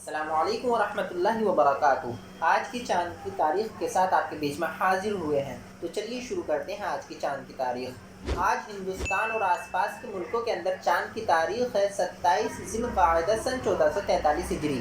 السلام علیکم ورحمۃ اللہ وبرکاتہ۔ آج کی چاند کی تاریخ کے ساتھ آپ کے بیچ میں حاضر ہوئے ہیں، تو چلیے شروع کرتے ہیں آج کی چاند کی تاریخ۔ آج ہندوستان اور آس پاس کے ملکوں کے اندر چاند کی تاریخ ہے 27 ذی القعدہ سن 1443 ہجری،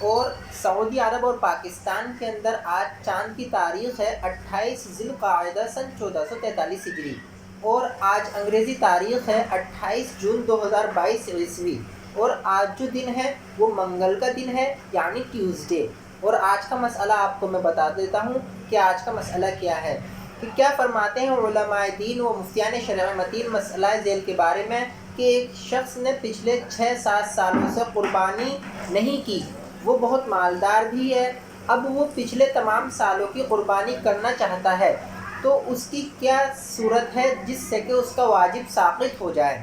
اور سعودی عرب اور پاکستان کے اندر آج چاند کی تاریخ ہے 28 ذی القعدہ سن 1443 ہجری، اور آج انگریزی تاریخ ہے 28 جون 2022 عیسوی، اور آج جو دن ہے وہ منگل کا دن ہے یعنی ٹیوزڈے۔ اور آج کا مسئلہ آپ کو میں بتا دیتا ہوں کہ آج کا مسئلہ کیا ہے، کہ کیا فرماتے ہیں علماء دین و مفتیان شرع متین مسئلہ ذیل کے بارے میں، کہ ایک شخص نے پچھلے 6-7 سالوں سے قربانی نہیں کی، وہ بہت مالدار بھی ہے، اب وہ پچھلے تمام سالوں کی قربانی کرنا چاہتا ہے، تو اس کی کیا صورت ہے جس سے کہ اس کا واجب ساقط ہو جائے؟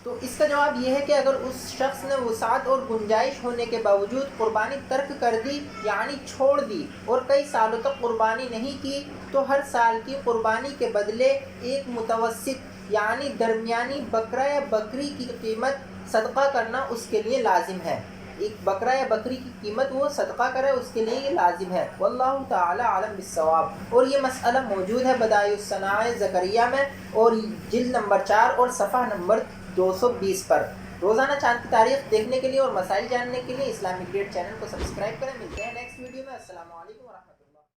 تو اس کا جواب یہ ہے کہ اگر اس شخص نے وسعت اور گنجائش ہونے کے باوجود قربانی ترک کر دی یعنی چھوڑ دی اور کئی سالوں تک قربانی نہیں کی، تو ہر سال کی قربانی کے بدلے ایک متوسط یعنی درمیانی بکرا یا بکری کی قیمت صدقہ کرنا اس کے لیے لازم ہے۔ ایک بکرا یا بکری کی قیمت وہ صدقہ کرے، اس کے لیے یہ لازم ہے۔ واللہ تعالی عالم بالصواب۔ اور یہ مسئلہ موجود ہے بدائع الصنائع زکریہ میں، اور جلد نمبر 4 اور صفحہ نمبر 220 پر۔ روزانہ چاند کی تاریخ دیکھنے کے لیے اور مسائل جاننے کے لیے اسلامک گریڈ چینل کو سبسکرائب کریں۔ ملتے ہیں نیکسٹ ویڈیو میں۔ السلام علیکم۔